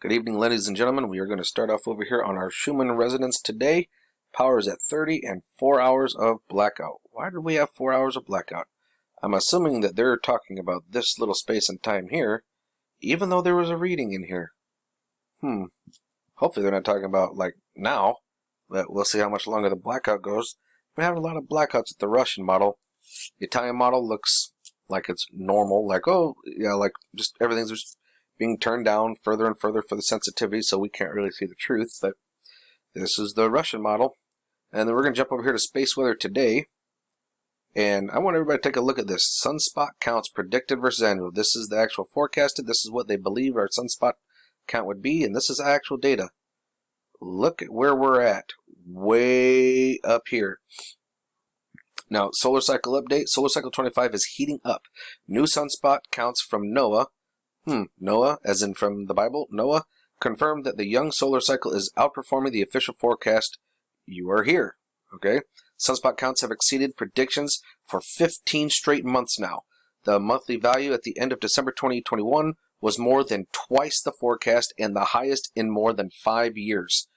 Good evening, ladies and gentlemen. We are going to start off over here on our Schumann resonance today. Power is at 30 and 4 hours of blackout. Why did we have 4 hours of blackout? I'm assuming that they're talking about this little space and time here, even though there was a reading in here. Hopefully they're not talking about, like, now, but we'll see how much longer the blackout goes. We have a lot of blackouts at the Russian model. The Italian model looks like it's normal, like, oh, yeah, like, just everything's just being turned down further and further for the sensitivity, so we can't really see the truth. But this is the Russian model. And then we're going to jump over here to space weather today. And I want everybody to take a look at this. Sunspot counts predicted versus annual. This is the actual forecasted. This is what they believe our sunspot count would be. And this is actual data. Look at where we're at. Way up here. Now, solar cycle update. Solar cycle 25 is heating up. New sunspot counts from NOAA. Noah, as in from the Bible, Noah, confirmed that the young solar cycle is outperforming the official forecast. You are here. Okay? Sunspot counts have exceeded predictions for 15 straight months now. The monthly value at the end of December 2021 was more than twice the forecast and the highest in more than 5 years.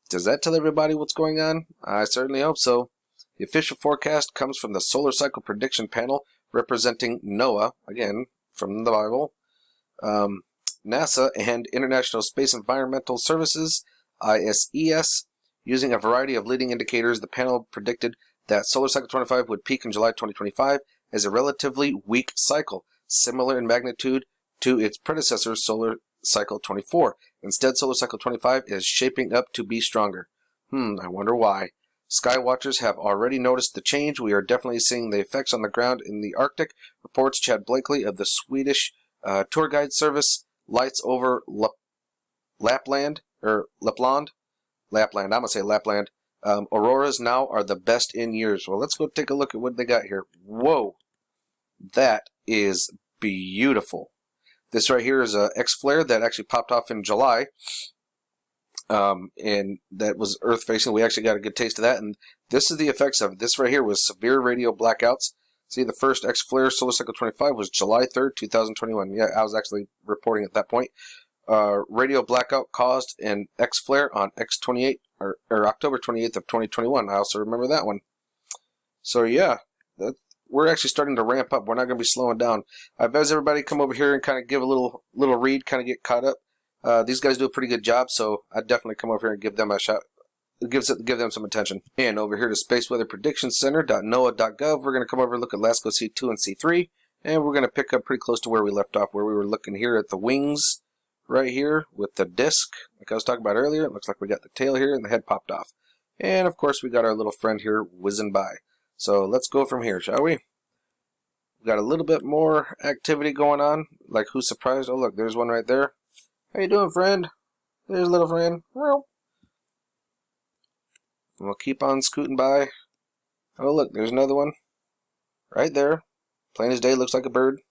Does that tell everybody what's going on? I certainly hope so. The official forecast comes from the Solar Cycle Prediction Panel, representing NOAA, again, from the Bible, NASA, and International Space Environmental Services, ISES. Using a variety of leading indicators, the panel predicted that Solar Cycle 25 would peak in July 2025 as a relatively weak cycle, similar in magnitude to its predecessor, Solar Cycle 24. Instead, Solar Cycle 25 is shaping up to be stronger. I wonder why. Sky watchers have already noticed the change. We are definitely seeing the effects on the ground in the Arctic, reports Chad Blakely of the Swedish tour guide service. Lights over Lapland. I'm going to say Lapland. Auroras now are the best in years. Well, let's go take a look at what they got here. Whoa. That is beautiful. This right here is a X-flare that actually popped off in July. And that was Earth facing. We actually got a good taste of that. And this is the effects of it. This right here was severe radio blackouts. See, the first X-flare Solar Cycle 25 was July 3rd, 2021. Yeah, I was actually reporting at that point. Radio blackout caused an X-flare on X28 or October 28th of 2021. I also remember that one. So yeah, we're actually starting to ramp up. We're not going to be slowing down. I advise everybody come over here and kind of give a little read, kind of get caught up. These guys do a pretty good job, so I'd definitely come over here and give them a shot. Give them some attention. And over here to Space Weather Prediction Center.noaa.gov, we're going to come over and look at LASCO C2 and C3, and we're going to pick up pretty close to where we left off, where we were looking here at the wings right here with the disc, like I was talking about earlier. It looks like we got the tail here and the head popped off. And of course, we got our little friend here whizzing by. So let's go from here, shall we? We got a little bit more activity going on. Like, who's surprised? Oh, look, there's one right there. How you doing, friend? There's a little friend. Well, we'll keep on scooting by. Oh, look, there's another one. Right there. Plain as day, looks like a bird.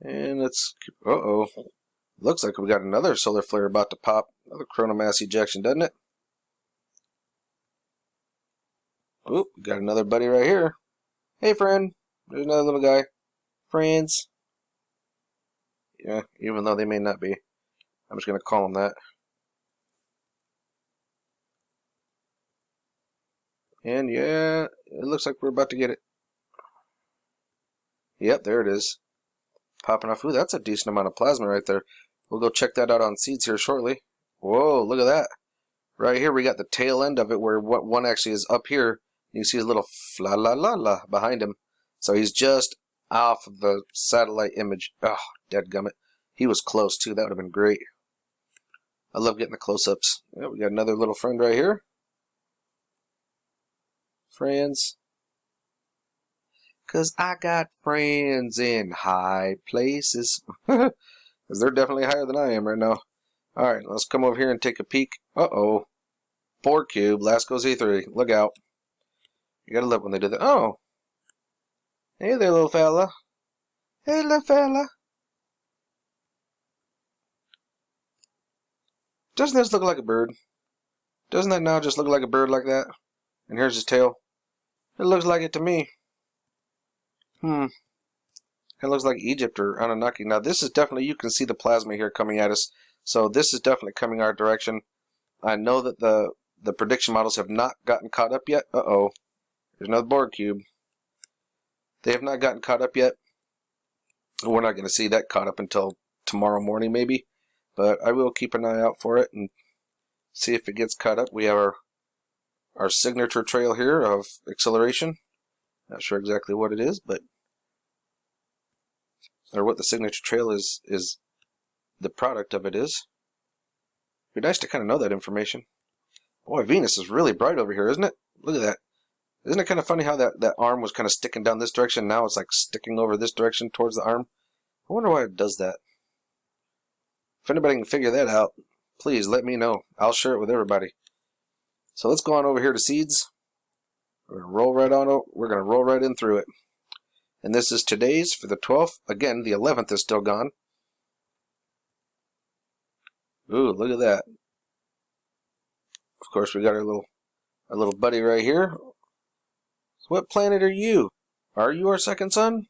And let's keep, looks like we got another solar flare about to pop. Another coronal mass ejection, doesn't it? Oop, we got another buddy right here. Hey, friend. There's another little guy. Friends. Yeah, even though they may not be. I'm just going to call them that. And yeah, it looks like we're about to get it. Yep, there it is. Popping off. Ooh, that's a decent amount of plasma right there. We'll go check that out on seeds here shortly. Whoa, look at that. Right here we got the tail end of it where one actually is up here. You can see his little fla-la-la-la behind him. So he's just off of the satellite image. Oh, dadgummit. He was close too. That would have been great. I love getting the close-ups. Yeah, we got another little friend right here. Friends. 'Cause I got friends in high places. 'Cause they're definitely higher than I am right now. Alright, let's come over here and take a peek. Uh-oh. 4 cube. LASCO Z3. Look out. You gotta love when they do that. Oh. Hey there, little fella. Hey, little fella. Doesn't this look like a bird? Doesn't that now just look like a bird like that? And here's his tail. It looks like it to me. Kind of looks like Egypt or Anunnaki. Now this is definitely, you can see the plasma here coming at us. So this is definitely coming our direction. I know that the prediction models have not gotten caught up yet. Uh-oh. There's another Borg cube. They have not gotten caught up yet. We're not going to see that caught up until tomorrow morning maybe. But I will keep an eye out for it and see if it gets caught up. We have our signature trail here of acceleration. Not sure exactly what it is, but or what the signature trail is the product of it is. It'd be nice to kind of know that information. Boy, Venus is really bright over here, isn't it? Look at that. Isn't it kind of funny how that arm was kind of sticking down this direction? Now it's like sticking over this direction towards the arm. I wonder why it does that. If anybody can figure that out, please let me know. I'll share it with everybody. So let's go on over here to seeds. We're going to roll right on. We're going to roll right in through it. And this is today's for the 12th. Again, the 11th is still gone. Ooh, look at that. Of course, we got our little buddy right here. So what planet are you? Are you our second son?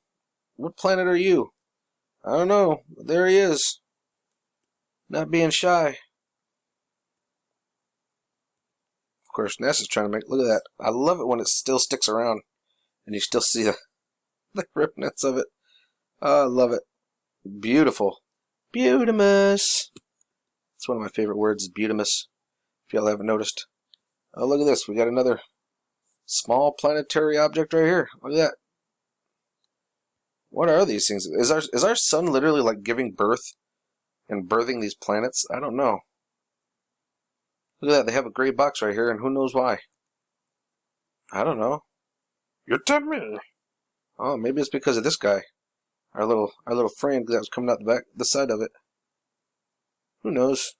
What planet are you? I don't know. There he is. Not being shy. Of course, NASA's trying to make... Look at that. I love it when it still sticks around. And you still see the remnants of it. Oh, I love it. Beautiful. Beautimus. It's one of my favorite words, beautimus. If y'all haven't noticed. Oh, look at this. We got another small planetary object right here. Look at that. What are these things? Is our sun literally like giving birth and birthing these planets? I don't know. Look at that. They have a gray box right here, and who knows why. I don't know. You tell me. Oh, maybe it's because of this guy. Our little friend that was coming out the side of it. Who knows?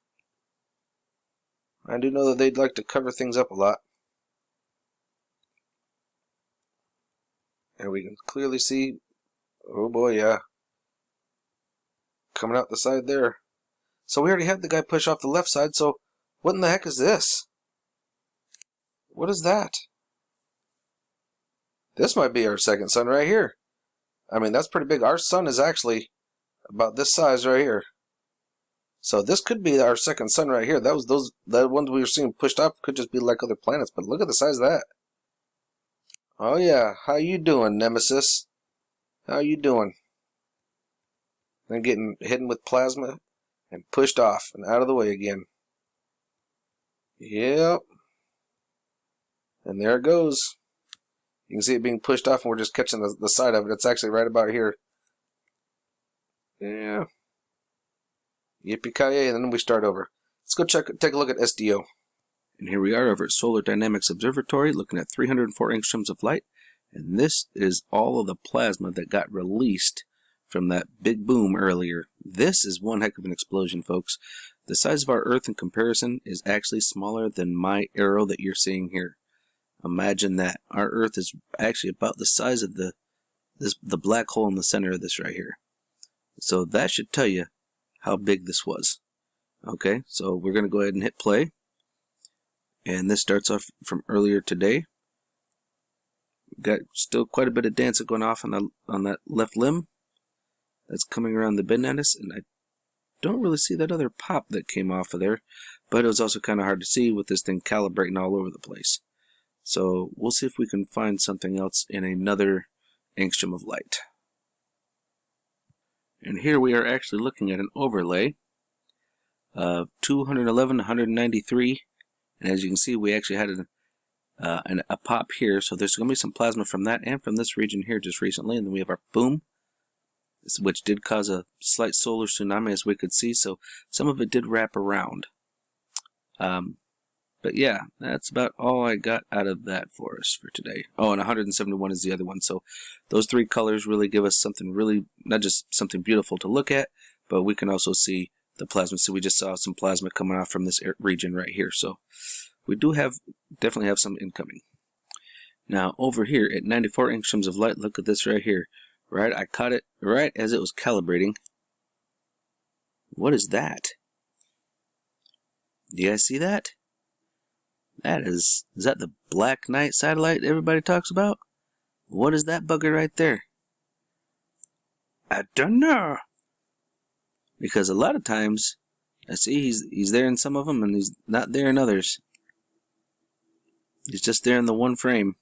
I do know that they'd like to cover things up a lot. And we can clearly see, oh boy, yeah. Coming out the side there. So we already had the guy push off the left side, so what in the heck is this? What is that? This might be our second sun right here. I mean, that's pretty big. Our sun is actually about this size right here. So this could be our second sun right here. The ones we were seeing pushed up could just be like other planets, but look at the size of that. Oh yeah, how you doing, Nemesis? How you doing? Then getting hidden with plasma and pushed off and out of the way again. Yep. And there it goes. You can see it being pushed off and we're just catching the side of it. It's actually right about here. Yeah. Yippee-ki-yay, and then we start over. Let's go take a look at SDO. And here we are over at Solar Dynamics Observatory looking at 304 angstroms of light. And this is all of the plasma that got released from that big boom earlier. This is one heck of an explosion, folks. The size of our Earth in comparison is actually smaller than my arrow that you're seeing here. Imagine that. Our Earth is actually about the size of the black hole in the center of this right here. So that should tell you how big this was. Okay, so we're going to go ahead and hit play. And this starts off from earlier today. We've got still quite a bit of dancing going off on that left limb. That's coming around the bend at us, and I don't really see that other pop that came off of there, but it was also kind of hard to see with this thing calibrating all over the place. So we'll see if we can find something else in another angstrom of light. And here we are actually looking at an overlay of 211, 193, and as you can see, we actually had a pop here, so there's going to be some plasma from that and from this region here just recently, and then we have our boom, which did cause a slight solar tsunami as we could see, so some of it did wrap around. But yeah, that's about all I got out of that for us for today. Oh, and 171 is the other one, so those three colors really give us something really, not just something beautiful to look at, but we can also see the plasma. So we just saw some plasma coming off from this region right here, so we do definitely have some incoming. Now over here at 94 angstroms of light, look at this right here. Right, I caught it right as it was calibrating. What is that? Do you guys see that? Is that the Black Knight satellite everybody talks about? What is that bugger right there? I don't know. Because a lot of times, I see he's there in some of them, and he's not there in others. He's just there in the one frame.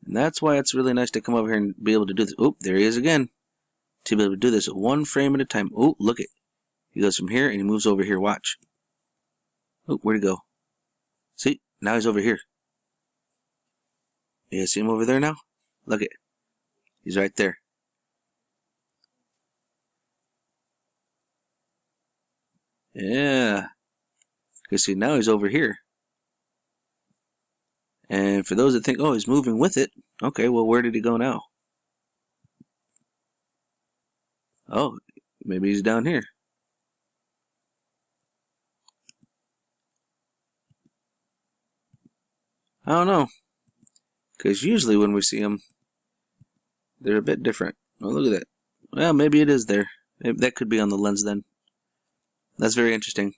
And that's why it's really nice to come over here and be able to do this. Oop, there he is again. To be able to do this one frame at a time. Oh, look it. He goes from here and he moves over here. Watch. Oh, where'd he go? See? Now he's over here. You guys see him over there now? Look it. He's right there. Yeah. You see, now he's over here. And for those that think, oh, he's moving with it. Okay, well, where did he go now? Oh, maybe he's down here. I don't know. Because usually when we see them, they're a bit different. Oh, look at that. Well, maybe it is there. Maybe that could be on the lens then. That's very interesting.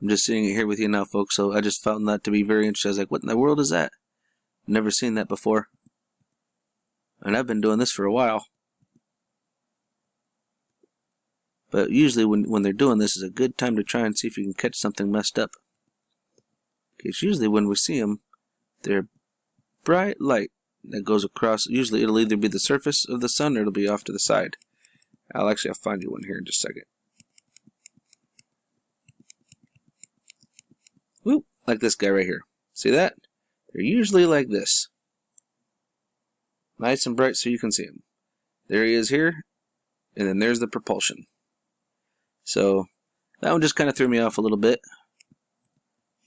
I'm just seeing it here with you now, folks, so I just found that to be very interesting. I was like, what in the world is that? Never seen that before. And I've been doing this for a while. But usually when they're doing this is a good time to try and see if you can catch something messed up. Because usually when we see them, they're bright light that goes across. Usually it'll either be the surface of the sun or it'll be off to the side. I'll find you one here in just a second. Whoop, like this guy right here. See that? They're usually like this. Nice and bright so you can see him. There he is here, and then there's the propulsion. So that one just kind of threw me off a little bit,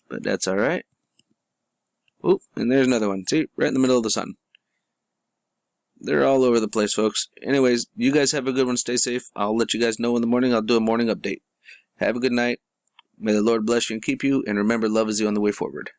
but that's alright. Oop, and there's another one. See, right in the middle of the sun. They're all over the place, folks. Anyways, you guys have a good one. Stay safe. I'll let you guys know in the morning. I'll do a morning update. Have a good night. May the Lord bless you and keep you, and remember, love is the only way forward.